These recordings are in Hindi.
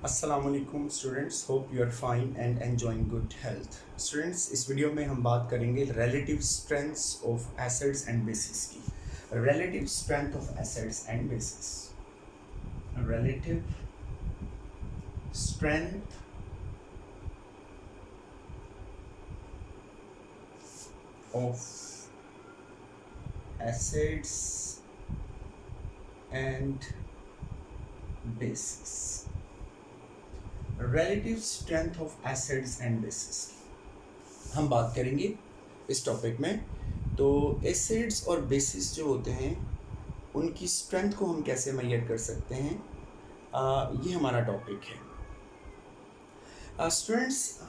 अस्सलामुअलैकुम students, hope you are fine and enjoying good health. Students, इस वीडियो में हम बात करेंगे relative strengths of acids and bases की। Relative strength of acids and bases, relative strength of acids and bases. Relative strength of acids and bases की हम बात करेंगे इस टॉपिक में। तो एसिड्स और बेसिस जो होते हैं उनकी स्ट्रेंथ को हम कैसे मेजर कर सकते हैं, ये हमारा टॉपिक है। Students,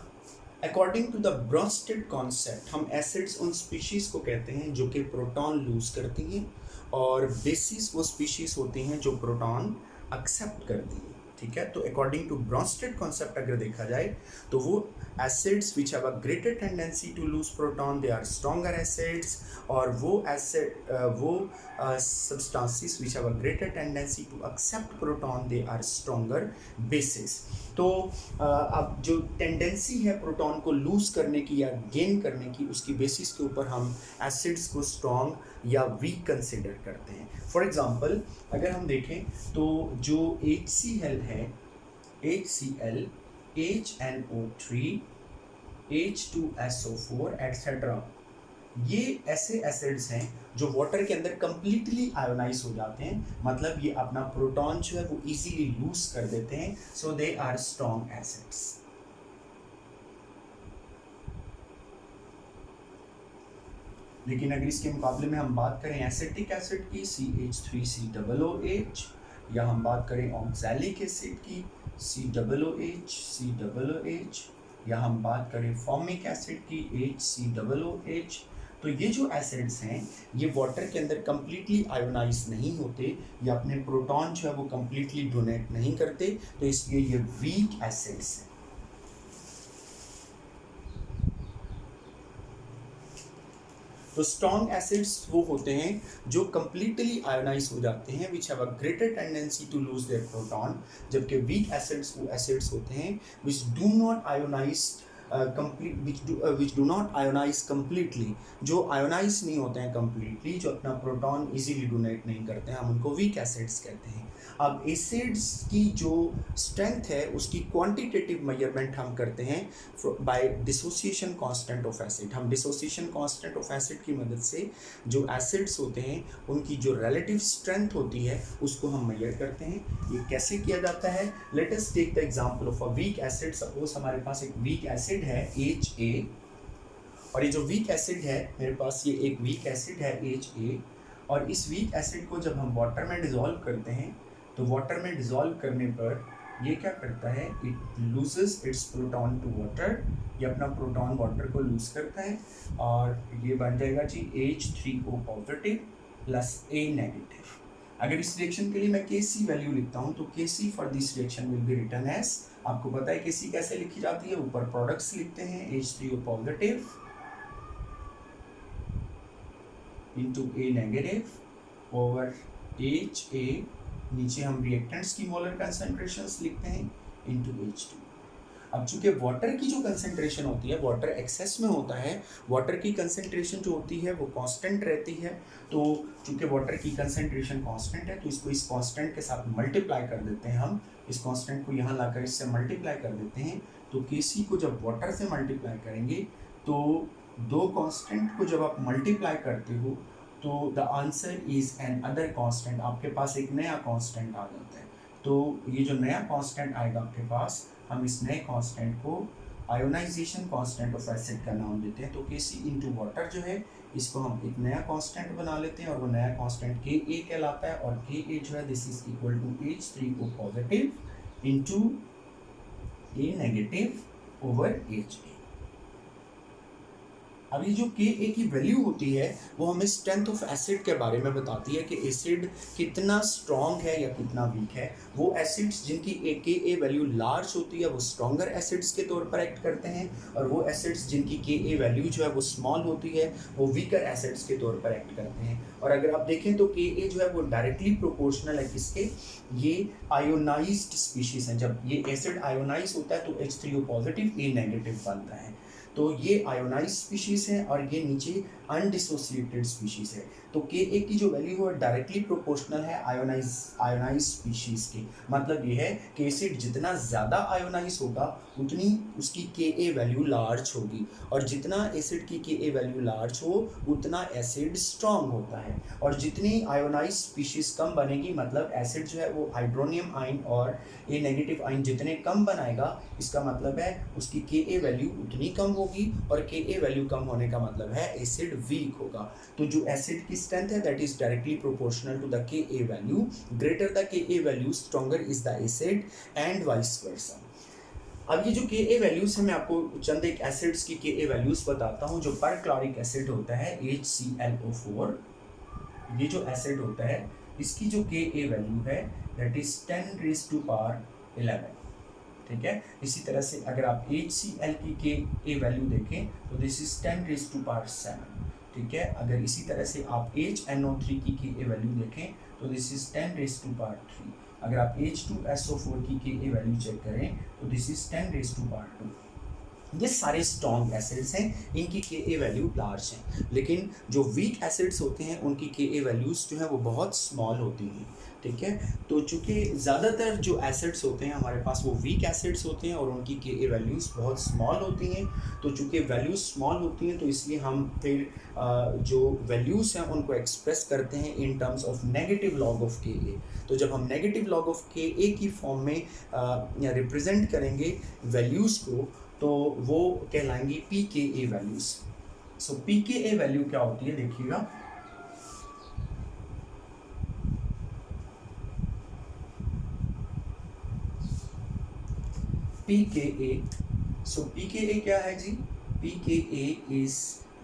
according to the Bronsted concept, हम एसिड्स उन स्पीशीज़ को कहते हैं जो कि प्रोटॉन लूज करती हैं, और बेसिस वो स्पीशीज़ होती हैं जो प्रोटॉन एक्सेप्ट करती हैं। ठीक है, तो अकॉर्डिंग टू ब्रोस्टेड कॉन्सेप्ट अगर देखा जाए तो वो acids which have a greater tendency to lose proton, they are stronger acids, और वो एसिड वो substances which have a greater tendency to accept proton, they are stronger bases. तो अब जो टेंडेंसी है प्रोटॉन को लूज करने की या गेन करने की, उसकी बेसिस के ऊपर हम एसिड्स को स्ट्रॉन्ग या वीक कंसिडर करते हैं। फॉर एग्जांपल अगर हम देखें तो जो HCl है, HCl, HNO3, H2SO4 एट्सेट्रा, ये ऐसे एसिड्स हैं जो वाटर के अंदर कंप्लीटली आयोनाइज हो जाते हैं, मतलब ये अपना प्रोटॉन जो है वो इजीली लूज कर देते हैं, सो दे आर स्ट्रॉन्ग एसिड्स। लेकिन अगर इसके मुकाबले में हम बात करें एसिटिक एसिड की, CH3COOH, या हम बात करें ऑक्सैलिक एसिड की, COOH, या हम बात करें फॉर्मिक एसिड की, HCOOH, तो ये जो एसिड्स हैं ये वाटर के अंदर कंप्लीटली आयोनाइज नहीं होते, ये अपने प्रोटॉन जो है वो कंप्लीटली डोनेट नहीं करते, तो इसलिए ये वीक एसिड्स हैं। तो स्ट्रॉन्ग एसिड्स वो होते हैं जो कंप्लीटली आयोनाइज हो जाते हैं, which have a greater tendency to lose their proton, जबकि वीक एसिड्स वो एसिड्स होते हैं which do not ionise which do not ionise completely, जो आयोनाइज नहीं होते हैं कम्प्लीटली, जो अपना प्रोटॉन इजीली डोनेट नहीं करते हैं, हम उनको वीक एसिड्स कहते हैं। अब एसिड्स की जो स्ट्रेंथ है उसकी क्वांटिटेटिव मेजरमेंट हम करते हैं by dissociation constant of acid. हम डिसोसिएशन कांस्टेंट ऑफ एसिड की मदद से जो एसिड्स होते हैं उनकी जो रिलेटिव स्ट्रेंथ होती है उसको हम मेजर करते हैं। ये कैसे किया जाता है? Let us take the example of a weak acid. Suppose हमारे पास एक वीक एसिड है HA, और ये जो वीक एसिड है मेरे पास, ये एक वीक एसिड है HA, और इस वीक एसिड को जब हम वाटर में डिज़ोल्व करते हैं तो वाटर में डिज़ोल्व करने पर ये क्या करता है, it loses its proton to water, ये अपना प्रोटॉन वाटर को लूज करता है, और ये बन जाएगा जी H3O positive plus A negative. अगर इस रिएक्शन के लिए मैं Kc वैल्यू लिखता हूँ तो Kc for this reaction will be written as, आपको पता है Kc कैसे लिखी जाती है, ऊपर प्रोडक्ट्स लिखते हैं H3O positive into A negative over HA, नीचे हम रिएक्टेंट्स की मोलर कंसंट्रेशंस लिखते हैं इंटू H2। अब चूंकि वाटर की जो कंसंट्रेशन होती है, वाटर एक्सेस में होता है, वाटर की कंसंट्रेशन जो होती है वो कांस्टेंट रहती है, तो चूंकि वाटर की कंसंट्रेशन कांस्टेंट है तो इसको इस कांस्टेंट के साथ मल्टीप्लाई कर देते हैं। हम इस कांस्टेंट को यहाँ लाकर इससे मल्टीप्लाई कर देते हैं, तो Kc को जब वाटर से मल्टीप्लाई करेंगे तो दो कांस्टेंट को जब आप मल्टीप्लाई करते हो तो the answer is an other constant, आपके पास एक नया कांस्टेंट आ जाता है। तो ये जो नया कांस्टेंट आएगा आपके पास, हम इस नए कांस्टेंट को आयोनाइजेशन कांस्टेंट ऑफ एसिड का नाम देते हैं। तो Kc इंटू वाटर जो है इसको हम एक नया कांस्टेंट बना लेते हैं, और वो नया कांस्टेंट Ka कहलाता है, और Ka जो है this is equal to H3O positive into A negative over HA। अब ये जो के ए की वैल्यू होती है वो हमें स्ट्रेंथ ऑफ एसिड के बारे में बताती है कि एसिड कितना स्ट्रॉन्ग है या कितना वीक है। वो एसिड्स जिनकी के ए वैल्यू लार्ज होती है वो स्ट्रॉन्गर एसिड्स के तौर पर एक्ट करते हैं, और वो एसिड्स जिनकी के ए वैल्यू जो है वो स्मॉल होती है वो वीकर एसिड्स के तौर पर एक्ट करते हैं। और अगर आप देखें तो के ए जो है वो डायरेक्टली प्रोपोर्शनल है किसके, ये आयोनाइज्ड स्पीशीज हैं। जब ये एसिड आयोनाइज होता है तो H3O पॉजिटिव ए नेगेटिव बनता है, तो ये आयोनाइज स्पीशीज है और ये नीचे अनडिसोसिएटेड स्पीशीज है। तो के ए की जो वैल्यू है डायरेक्टली प्रोपोर्शनल है आयोनाइज स्पीशीज के। मतलब ये है कि एसिड जितना ज़्यादा आयोनाइज होगा उतनी उसकी के ए वैल्यू लार्ज होगी, और जितना एसिड की के ए वैल्यू लार्ज हो उतना एसिड स्ट्रॉन्ग होता है। और जितनी आयोनाइज स्पीशीज कम बनेगी, मतलब एसिड जो है वो हाइड्रोनियम आयन और ए नेगेटिव आयन जितने कम बनाएगा, इसका मतलब है उसकी के ए वैल्यू उतनी कम होगी, और के ए वैल्यू कम होने का मतलब है एसिड वीक होगा। तो जो एसिड की स्ट्रेंथ है that is directly proportional to the K a value. Greater the K a value stronger is the acid and vice versa. अब ये जो के ए वैल्यूज है मैं आपको चंद एक एसिड्स की के ए वैल्यूज बताता हूँ। जो पर क्लोरिक एसिड होता है HClO4, ये जो एसिड होता है इसकी जो के ए वैल्यू है दैट इज 10⁻11। ठीक है। इसी तरह से अगर आप HCl की के ए वैल्यू देखें तो दिस इज 10⁻7। ठीक है। अगर इसी तरह से आप HNO3 की के ए वैल्यू देखें तो दिस इज 10⁻3। अगर आप H2SO4 की के ए वैल्यू चेक करें तो दिस इज 10⁻2। ये सारे स्ट्रॉन्ग एसिड्स हैं, इनकी के ए वैल्यू लार्ज हैं। लेकिन जो वीक एसिड्स होते हैं उनकी के ए वैल्यूज़ जो हैं वो बहुत स्मॉल होती हैं। ठीक है। तो चूँकि ज़्यादातर जो एसिड्स होते हैं हमारे पास वो वीक एसिड्स होते हैं और उनकी के ए वैल्यूज़ बहुत स्मॉल होती हैं। तो चूँकि वैल्यूज़ स्मॉल होती हैं तो इसलिए हम फिर जो वैल्यूज़ हैं उनको एक्सप्रेस करते हैं in terms of negative log of के ए। तो जब हम नेगेटिव लॉग ऑफ के ए की फॉर्म में रिप्रेजेंट करेंगे वैल्यूज़ को तो वो कहलाएंगी P K a values. So P K a value क्या होती है देखिएगा, पी के ए। सो पी के ए क्या है जी, P K a is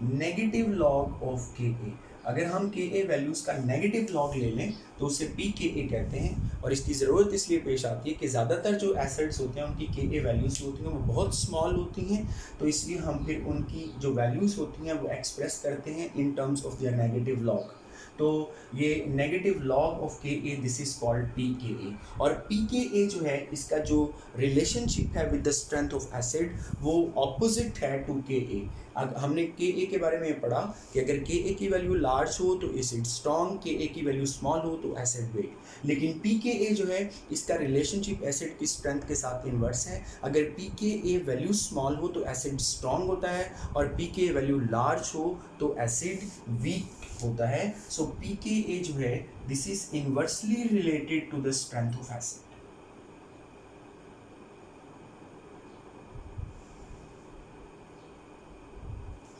negative log of के ए। अगर हम के ए वैल्यूज़ का नेगेटिव लॉग ले लें तो उसे पी के ए कहते हैं। और इसकी ज़रूरत इसलिए पेश आती है कि ज़्यादातर जो एसिड्स होते हैं उनकी के ए वैल्यूज़ होती हैं वो बहुत स्मॉल होती हैं। तो इसलिए हम फिर उनकी जो वैल्यूज़ होती हैं वो एक्सप्रेस करते हैं in terms of their negative log. तो ये नेगेटिव लॉग ऑफ के ए this is called P K ए। और पी के ए जो है इसका जो रिलेशनशिप है with the strength of acid वो ऑपोजिट है टू के ए। हमने के ए के बारे में पढ़ा कि अगर के ए की वैल्यू लार्ज हो तो एसिड स्ट्रॉन्ग, के ए की वैल्यू स्मॉल हो तो एसिड वीक। लेकिन पी के ए जो है इसका रिलेशनशिप एसिड की स्ट्रेंथ के साथ इन्वर्स है। अगर P K a value small हो तो एसिड स्ट्रॉन्ग होता है, और p K a value large हो तो एसिड वीक होता है। सो पी के ए जो है this is inversely related to the strength of acid.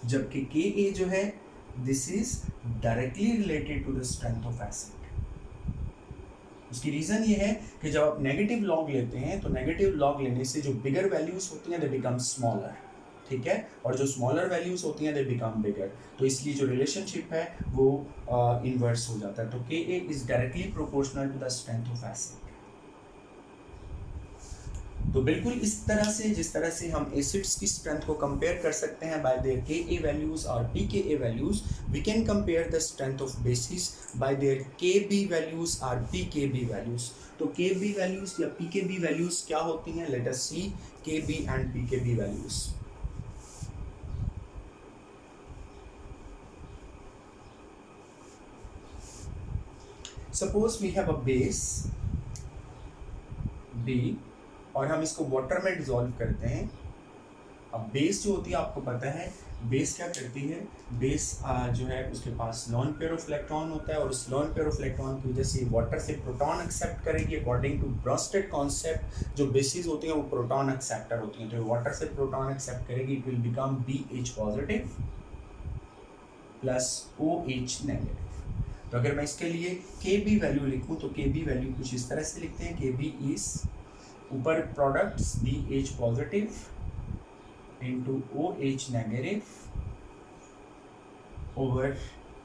जबकि के ए जो है this is directly related to the strength of acid. उसकी रीजन ये है कि जब आप नेगेटिव लॉग लेते हैं तो नेगेटिव लॉग लेने से जो बिगर वैल्यूज होती हैं दे बिकम स्मॉलर। ठीक है। और जो स्मॉलर वैल्यूज होती हैं दे बिकम बिगर। तो इसलिए जो रिलेशनशिप है वो इन्वर्स हो जाता है। तो K a is directly proportional to the strength of acid. तो बिल्कुल इस तरह से जिस तरह से हम एसिड्स की स्ट्रेंथ को कंपेयर कर सकते हैं बाय देयर के ए वैल्यूज और p K a values, we can compare the strength of bases by their K b values और पी के बी वैल्यूज। तो के बी वैल्यूज या पी के बी वैल्यूज क्या होती हैं, let us see K b and p K b values. Suppose we have a base B और हम इसको वाटर में डिसॉल्व करते हैं। अब बेस जो होती है आपको पता है बेस क्या करती है, बेस जो है उसके पास लॉन पेयर ऑफ इलेक्ट्रॉन होता है और उस लॉन पेयर ऑफ इलेक्ट्रॉन की वजह से वाटर से प्रोटॉन एक्सेप्ट करेगी। अकॉर्डिंग टू ब्रोस्टेड कॉन्सेप्ट जो बेसिस होती हैं वो प्रोटॉन एक्सेप्टर होती हैं। तो वाटर से प्रोटॉन एक्सेप्ट करेगी, it will become BH positive plus OH negative. तो अगर मैं इसके लिए KB वैल्यू लिखूँ तो KB वैल्यू कुछ इस तरह से लिखते हैं, KB इज ऊपर products BH positive into OH negative over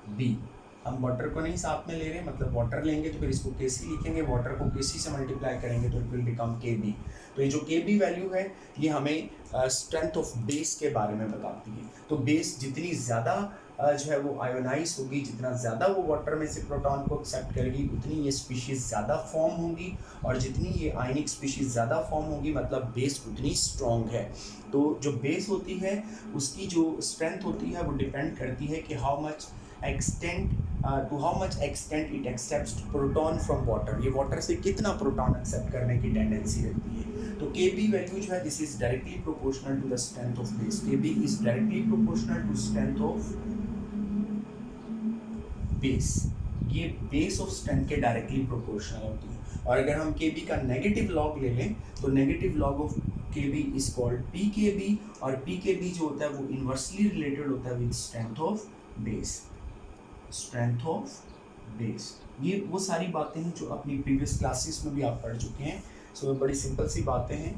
B. हम वाटर को नहीं साथ में ले रहे, मतलब वाटर लेंगे तो फिर इसको Kc लिखेंगे, वाटर को Kc से मल्टीप्लाई करेंगे तो इट विल बिकम Kb। तो ये जो Kb वैल्यू है ये हमें स्ट्रेंथ ऑफ बेस के बारे में बताती है। तो बेस जितनी ज़्यादा जो है वो आयोनाइज होगी, जितना ज़्यादा वो वाटर में से प्रोटॉन को एक्सेप्ट करेगी, उतनी ये स्पीशीज़ ज़्यादा फॉर्म होंगी, और जितनी ये आयनिक स्पीशीज़ ज़्यादा फॉर्म होगी मतलब बेस उतनी स्ट्रॉन्ग है। तो जो बेस होती है उसकी जो स्ट्रेंथ होती है वो डिपेंड करती है कि how much extent it accepts proton from water, ये वाटर से कितना प्रोटॉन एक्सेप्ट करने की टेंडेंसी रहती है। तो Kb वैल्यू जो है this is directly proportional to the strength of base. Kb is directly proportional to strength of base. ये बेस ऑफ स्ट्रेंथ के डायरेक्टली प्रोपोर्शनल होती है। और अगर हम Kb का नेगेटिव लॉग ले लें तो negative log of Kb is called Pkb, और Pkb जो होता है वो इनवर्सली रिलेटेड होता है with strength of base. Strength of base, ये वो सारी बातें हैं जो अपनी प्रीवियस क्लासेस में भी आप पढ़ चुके हैं। सो बड़ी सिंपल सी बातें हैं।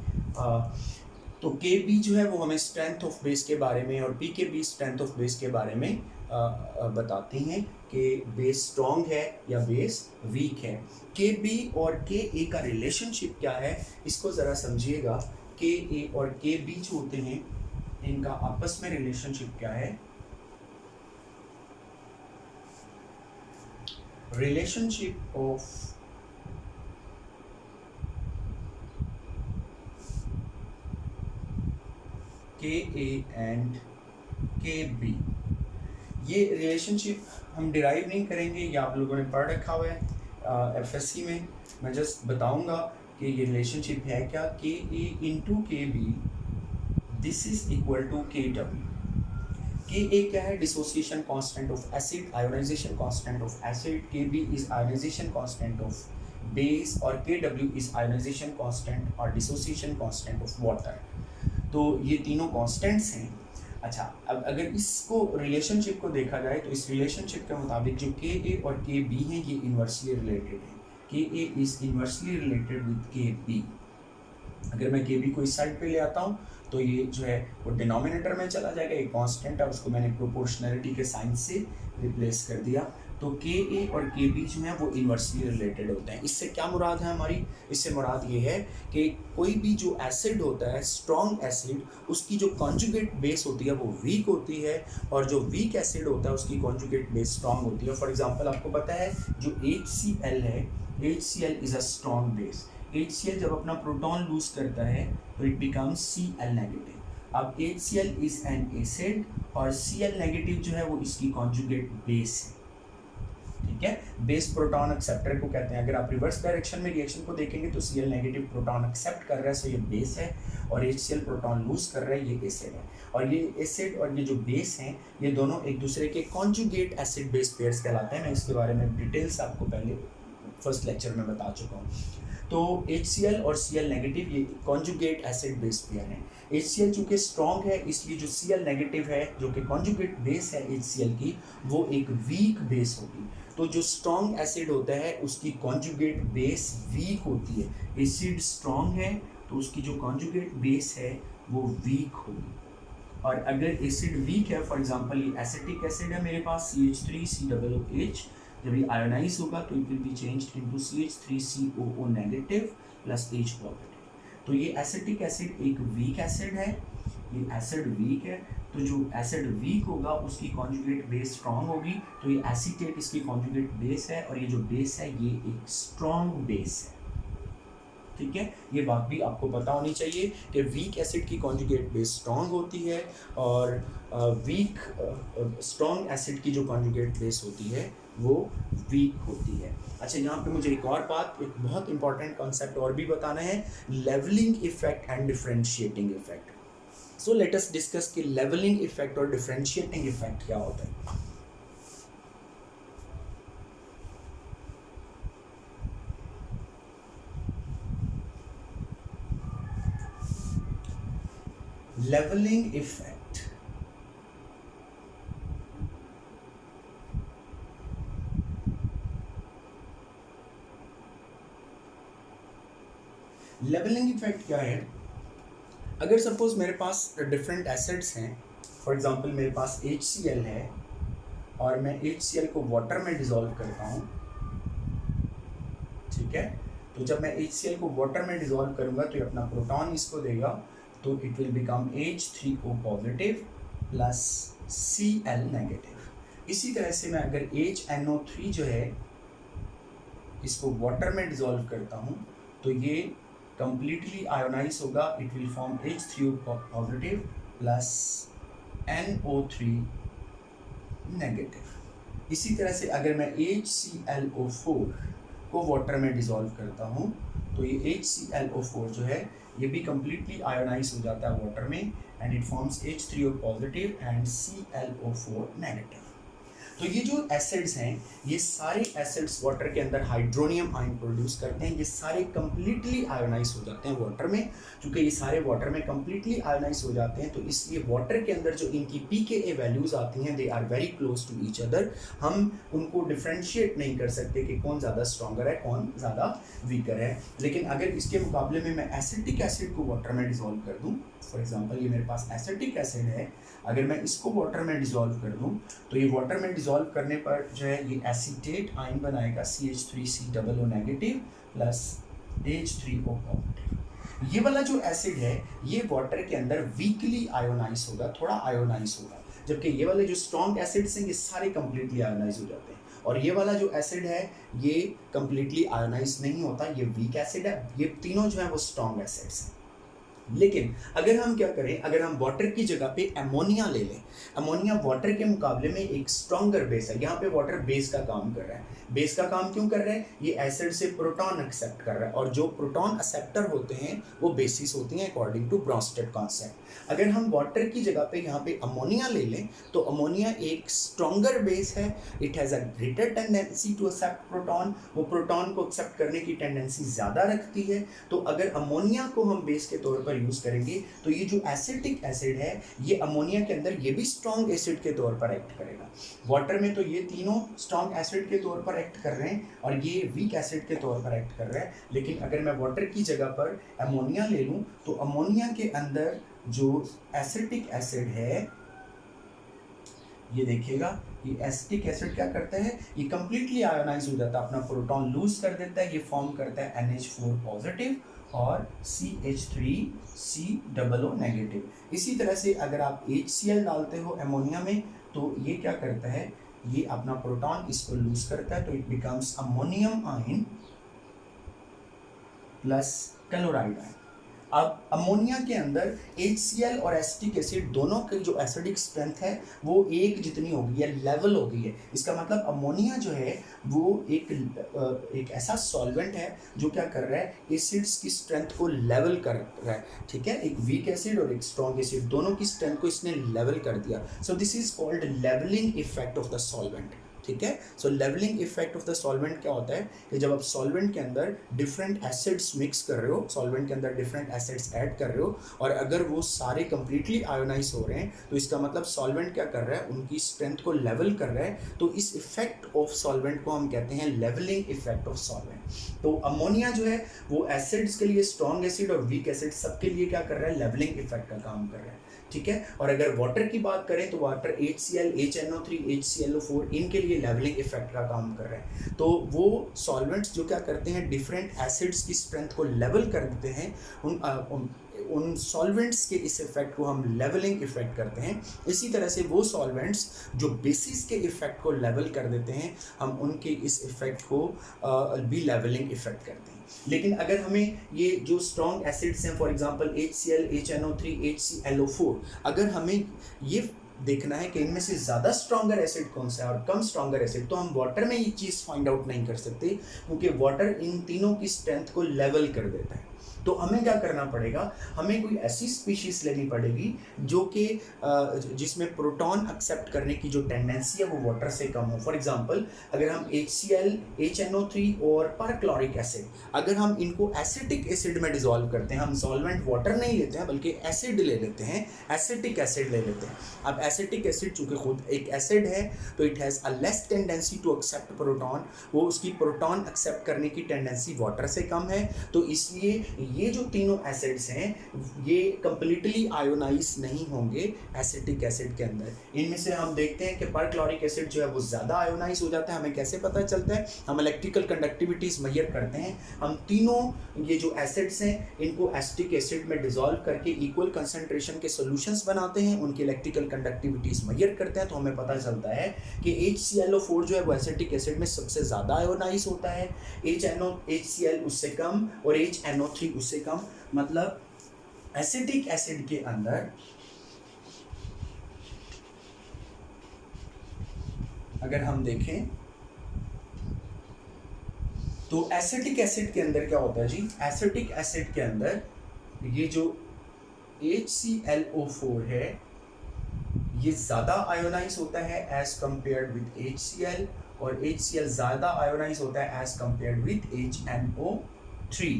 तो Kb जो है वो हमें स्ट्रेंथ ऑफ बेस के बारे में और Pkb स्ट्रेंथ ऑफ बेस के बारे में बताती हैं कि बेस स्ट्रॉन्ग है या बेस वीक है। Kb और Ka का रिलेशनशिप क्या है इसको ज़रा समझिएगा। Ka और Kb जो होते हैं इनका आपस में रिलेशनशिप क्या है। relationship of Ka and Kb, ये रिलेशनशिप हम डिराइव नहीं करेंगे, ये आप लोगों ने पढ़ रखा हुआ है FSC में। मैं जस्ट बताऊंगा कि ये रिलेशनशिप है क्या। Ka into Kb this is equal to Kw। Ka क्या है, dissociation constant of acid, ionisation constant of acid. Kb is ionisation constant of base, और Kw इज आयोनाइजेशन कांस्टेंट और डिसोसिएशन कांस्टेंट ऑफ वाटर। तो ये तीनों कांस्टेंट्स हैं। अच्छा, अब अगर इसको रिलेशनशिप को देखा जाए तो इस रिलेशनशिप के मुताबिक जो Ka और Kb हैं ये इन्वर्सली रिलेटेड है। Ka is inversely related with Kb। अगर मैं Kb को इस साइड पे ले आता हूँ तो ये जो है वो डिनोमिनेटर में चला जाएगा, एक कांस्टेंट है उसको मैंने प्रोपोर्शनैलिटी के साइन से रिप्लेस कर दिया। तो Ka और Kb जो है वो इन्वर्सली रिलेटेड होते हैं। इससे क्या मुराद है हमारी, इससे मुराद ये है कि कोई भी जो एसिड होता है स्ट्रॉन्ग एसिड, उसकी जो कॉन्जुगेट बेस होती है वो वीक होती है, और जो वीक एसिड होता है उसकी कॉन्जुगेट बेस स्ट्रॉन्ग होती है। फॉर एग्जांपल आपको पता है जो HCl है, HCl is a strong base. HCl जब अपना प्रोटॉन लूज करता है तो इट बिकम्स Cl नेगेटिव। अब HCl इज एन एसिड और Cl नेगेटिव जो है वो इसकी कॉन्जुगेट बेस है। ठीक है, बेस प्रोटॉन एक्सेप्टर को कहते हैं। अगर आप रिवर्स डायरेक्शन में रिएक्शन को देखेंगे तो Cl नेगेटिव प्रोटॉन एक्सेप्ट कर रहा है, सो ये बेस है, और HCl प्रोटॉन लूज कर रहा है, ये एसिड है। और ये एसिड और ये जो बेस हैं ये दोनों एक दूसरे के कॉन्जुगेट एसिड बेस पेयर्स कहलाते हैं। मैं इसके बारे में डिटेल्स आपको पहले फर्स्ट लेक्चर में बता चुका हूँ। तो HCl और Cl नेगेटिव ये कॉन्जुगेट एसिड बेस पेयर हैं। HCl चूँकि स्ट्रॉन्ग है इसलिए जो Cl नेगेटिव है जो कि कॉन्जुगेट बेस है HCl की, वो एक वीक बेस होगी। तो जो स्ट्रॉन्ग एसिड होता है उसकी कॉन्जुगेट बेस वीक होती है। एसिड स्ट्रॉन्ग है तो उसकी जो कॉन्जुगेट बेस है वो वीक होगी। और अगर एसिड वीक है, फॉर एग्जांपल ये एसिटिक एसिड है मेरे पास CH3COOH, जब ये आयोनाइज होगा तो it will be changed into CH3COO negative plus H positive. तो ये एसिटिक एसिड एक वीक एसिड है, ये एसिड वीक है, तो जो एसिड वीक होगा उसकी कॉन्जुगेट बेस स्ट्रॉन्ग होगी, तो ये एसीटेट इसकी कॉन्जुगेट बेस है, और ये जो बेस है ये एक स्ट्रॉन्ग बेस है। ठीक है, ये बात भी आपको पता होनी चाहिए कि वीक एसिड की कॉन्जुगेट बेस स्ट्रॉन्ग होती है, और वीक स्ट्रॉन्ग एसिड की जो कॉन्जुगेट बेस होती है वो वीक होती है। अच्छा, यहाँ पे मुझे एक और बात, एक बहुत इंपॉर्टेंट कॉन्सेप्ट और भी बताना है, levelling effect and differentiating effect. So let us discuss कि लेवलिंग इफेक्ट और डिफरेंशिएटिंग इफेक्ट क्या होता है। लेवलिंग इफेक्ट लेवलिंग इफेक्ट क्या है। अगर सपोज मेरे पास डिफरेंट एसिड्स हैं, फॉर एग्जांपल मेरे पास HCl है और मैं HCl को वाटर में डिसॉल्व करता हूँ, ठीक है, तो जब मैं HCl को वाटर में डिसॉल्व करूँगा तो ये अपना प्रोटॉन इसको देगा, तो it will become H3O positive plus Cl negative. इसी तरह से मैं अगर HNO3 जो है इसको वाटर में डिसॉल्व करता हूँ तो ये कंप्लीटली आयोनाइज होगा, it will form H3O positive plus NO3 negative. इसी तरह से अगर मैं HClO4 को वाटर में डिसॉल्व करता हूँ तो ये HClO4 जो है ये भी कंप्लीटली आयोनाइज हो जाता है वाटर में and it forms H3O positive and ClO4 negative. तो ये जो एसिड्स हैं ये सारे एसिड्स वाटर के अंदर हाइड्रोनियम आयन प्रोड्यूस करते हैं, ये सारे कंप्लीटली आयोनाइज हो जाते हैं वाटर में। क्योंकि ये सारे वाटर में कंप्लीटली आयोनाइज हो जाते हैं तो इसलिए वाटर के अंदर जो इनकी pKa वैल्यूज आती हैं they are very close to each other. हम उनको डिफ्रेंशिएट नहीं कर सकते कि कौन ज़्यादा स्ट्रॉन्गर है कौन ज़्यादा वीकर है। लेकिन अगर इसके मुकाबले में मैं एसिटिक एसिड को वाटर में डिसॉल्व कर दूँ, फॉर एग्जाम्पल ये मेरे पास एसिटिक एसिड है, अगर मैं इसको वाटर में डिसॉल्व कर दूँ तो ये वाटर में डिसॉल्व करने पर जो है ये एसीटेट आयन बनाएगा CH3COO negative plus H3O positive. ये वाला जो एसिड है ये वाटर के अंदर वीकली आयोनाइज होगा, थोड़ा आयोनाइज होगा, जबकि ये वाले जो स्ट्रॉन्ग एसिड्स हैं ये सारे कंप्लीटली आयोनाइज हो जाते हैं। और ये वाला जो एसिड है ये कंप्लीटली आयोनाइज नहीं होता, ये वीक एसिड है। ये तीनों जो है वो स्ट्रॉन्ग एसिड्स हैं। लेकिन अगर हम क्या करें, अगर हम वाटर की जगह पे अमोनिया ले लें, अमोनिया वाटर के मुकाबले में एक स्ट्रॉन्गर बेस है। यहाँ पे वाटर बेस का काम कर रहा है। बेस का काम क्यों कर रहा है? ये एसिड से प्रोटॉन एक्सेप्ट कर रहा है और जो प्रोटॉन एक्सेप्टर होते हैं वो बेसिस होती हैं अकॉर्डिंग टू ब्रॉन्स्टेड कॉन्सेप्ट। अगर हम वाटर की जगह पे यहाँ पे अमोनिया ले लें तो अमोनिया एक स्ट्रॉन्गर बेस है, it has a greater tendency to accept proton, वो प्रोटॉन को एक्सेप्ट करने की टेंडेंसी ज़्यादा रखती है। तो अगर अमोनिया को हम बेस के तौर पर यूज़ करेंगे तो ये जो एसिटिक एसिड है ये अमोनिया के अंदर ये भी स्ट्रॉन्ग एसिड के तौर पर एक्ट करेगा। वाटर में तो ये तीनों स्ट्रॉन्ग एसिड के तौर पर एक्ट कर रहे हैं और ये वीक एसिड के तौर पर एक्ट कर रहा है। लेकिन अगर मैं वाटर की जगह पर अमोनिया ले लूँ तो अमोनिया के अंदर जो एसिटिक एसिड है ये देखिएगा, ये एसिटिक एसिड क्या करता है, ये कंप्लीटली आयोनाइज हो जाता है, अपना प्रोटॉन लूज कर देता है, ये फॉर्म करता है NH4 पॉजिटिव और CH3COO नेगेटिव। इसी तरह से अगर आप HCl डालते हो अमोनिया में तो ये क्या करता है, ये अपना प्रोटॉन इसको लूज करता है तो it becomes ammonium ion plus chloride ion. अब अमोनिया के अंदर HCl और एसिटिक एसिड दोनों की जो एसिडिक स्ट्रेंथ है वो एक जितनी हो गई है, लेवल हो गई है। इसका मतलब अमोनिया जो है वो एक ऐसा सॉल्वेंट है जो क्या कर रहा है, एसिड्स की स्ट्रेंथ को लेवल कर रहा है। ठीक है, एक वीक एसिड और एक स्ट्रॉन्ग एसिड दोनों की स्ट्रेंथ को इसने लेवल कर दिया। So this is called levelling effect of the solvent. ठीक है, so levelling effect of the solvent क्या होता है कि जब आप सॉल्वेंट के अंदर डिफरेंट एसिड्स मिक्स कर रहे हो, सॉल्वेंट के अंदर डिफरेंट एसिड्स ऐड कर रहे हो और अगर वो सारे कंप्लीटली आयोनाइज हो रहे हैं तो इसका मतलब सॉल्वेंट क्या कर रहा है, उनकी स्ट्रेंथ को लेवल कर रहा है। तो इस इफेक्ट ऑफ सॉल्वेंट को हम कहते हैं लेवलिंग इफेक्ट ऑफ सॉल्वेंट। तो अमोनिया जो है वो एसिड्स के लिए, स्ट्रॉन्ग एसिड और वीक एसिड सबके लिए क्या कर रहा है, लेवलिंग इफेक्ट का काम कर रहा है। ठीक है, और अगर वाटर की बात करें तो वाटर HCl, HNO3, HClO4 इनके लिए लेवलिंग इफेक्ट का काम कर रहे हैं। तो वो सॉल्वेंट्स जो क्या करते हैं, डिफरेंट एसिड्स की स्ट्रेंथ को लेवल कर देते हैं। उन सॉल्वेंट्स के इस इफेक्ट को हम लेवलिंग इफेक्ट करते हैं। इसी तरह से वो सॉल्वेंट्स जो बेसिस के इफेक्ट को लेवल कर देते हैं हम उनके इस इफेक्ट को भी लेवलिंग इफेक्ट करते हैं। लेकिन अगर हमें ये जो स्ट्रॉन्ग एसिड्स हैं, for example HCl, HNO3, HClO4, अगर हमें ये देखना है कि इनमें से ज़्यादा स्ट्रॉन्गर एसिड कौन सा है और कम स्ट्रॉन्गर एसिड, तो हम वाटर में ये चीज़ फाइंड आउट नहीं कर सकते क्योंकि वाटर इन तीनों की स्ट्रेंथ को लेवल कर देता है। तो हमें क्या करना पड़ेगा, हमें कोई ऐसी स्पीशीज़ लेनी पड़ेगी जो कि जिसमें प्रोटॉन एक्सेप्ट करने की जो टेंडेंसी है वो वाटर से कम हो। फॉर एग्जांपल अगर हम HCl, HNO3 और परक्लोरिक एसिड अगर हम इनको एसिटिक एसिड में डिसॉल्व करते हैं, हम सॉल्वेंट वाटर नहीं लेते हैं बल्कि एसिड ले लेते हैं, एसिटिक एसिड ले लेते हैं। अब एसिटिक एसिड चूँकि खुद एक एसिड है तो it has a less tendency to accept proton, वो उसकी प्रोटॉन एक्सेप्ट करने की टेंडेंसी वाटर से कम है। तो इसलिए ये जो तीनों एसिड्स हैं ये कंप्लीटली आयोनाइज नहीं होंगे एसिटिक एसिड के अंदर। इनमें से हम देखते हैं कि परक्लोरिक एसिड जो है वो ज़्यादा आयोनाइज हो जाता है। हमें कैसे पता चलता है? हम इलेक्ट्रिकल कंडक्टिविटीज मेजर करते हैं। हम तीनों ये जो एसिड्स हैं इनको एसिटिक एसिड में डिसॉल्व करके इक्वल कंसंट्रेशन के सॉल्यूशंस बनाते हैं, उनकी इलेक्ट्रिकल कंडक्टिविटीज मेजर करते हैं, तो हमें पता चलता है कि HClO4 जो है वो एसिटिक एसिड में सबसे ज़्यादा आयोनाइज होता है, HCl उससे कम और HNO3 उससे कम। मतलब एसिटिक एसिड के अंदर अगर हम देखें तो एसिटिक एसिड के अंदर क्या होता है जी? एसिटिक एसिड के अंदर ये जो HClO4 है ये ज़्यादा आयोनाइज होता है एज कंपेयर्ड विद HCl, और HCl ज़्यादा आयोनाइज होता है एज कंपेयर्ड विद HNO3।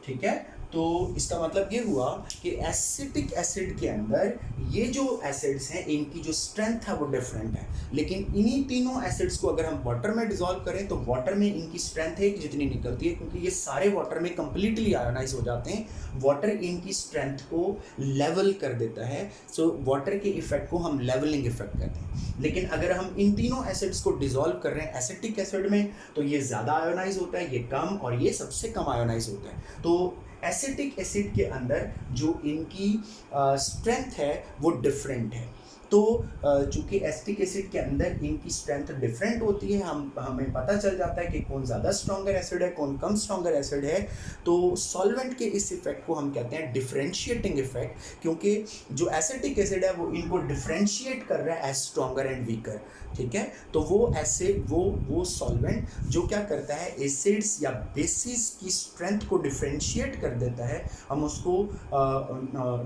ठीक है, तो इसका मतलब ये हुआ कि एसिटिक एसिड के अंदर ये जो एसिड्स हैं इनकी जो स्ट्रेंथ है वो डिफरेंट है, लेकिन इन्हीं तीनों एसिड्स को अगर हम वाटर में डिसॉल्व करें तो वाटर में इनकी स्ट्रेंथ एक जितनी निकलती है, क्योंकि ये सारे वाटर में कंप्लीटली आयोनाइज हो जाते हैं। वाटर इनकी स्ट्रेंथ को लेवल कर देता है, सो वाटर के इफेक्ट को हम लेवलिंग इफेक्ट कहते हैं। लेकिन अगर हम इन तीनों एसिड्स को डिसॉल्व कर रहे हैं एसिटिक एसिड में तो ये ज़्यादा आयोनाइज होता है, ये कम, और ये सबसे कम आयोनाइज होता है। तो एसिटिक एसिड के अंदर जो इनकी स्ट्रेंथ है वो डिफरेंट है। तो चूँकि एसिटिक एसिड के अंदर इनकी स्ट्रेंथ डिफरेंट होती है, हमें पता चल जाता है कि कौन ज़्यादा स्ट्रॉन्गर एसिड है, कौन कम स्ट्रॉन्गर एसिड है। तो सॉल्वेंट के इस इफेक्ट को हम कहते हैं डिफरेंशिएटिंग इफेक्ट, क्योंकि जो एसिटिक एसिड है वो इनको डिफरेंशिएट कर रहा है एज स्ट्रॉन्गर एंड वीकर। ठीक है, तो वो सॉल्वेंट जो क्या करता है एसिड्स या बेसिस की स्ट्रेंथ को डिफरेंशिएट कर देता है, हम उसको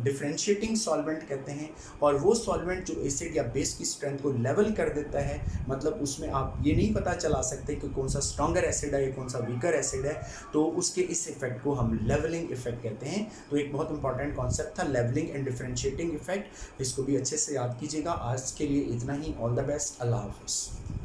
डिफरेंशिएटिंग सॉल्वेंट कहते हैं। और वो सॉल्वेंट जो एसिड या बेस की स्ट्रेंथ को लेवल कर देता है, मतलब उसमें आप ये नहीं पता चला सकते कि कौन सा स्ट्रॉन्गर एसिड है या कौन सा वीकर एसिड है, तो उसके इस इफेक्ट को हम लेवलिंग इफेक्ट कहते हैं। तो एक बहुत इंपॉर्टेंट कॉन्सेप्ट था लेवलिंग एंड डिफरेंशिएटिंग इफेक्ट, इसको भी अच्छे से याद कीजिएगा। आज के लिए इतना ही, ऑल द बेस्ट, अल्लाह हाफिज़।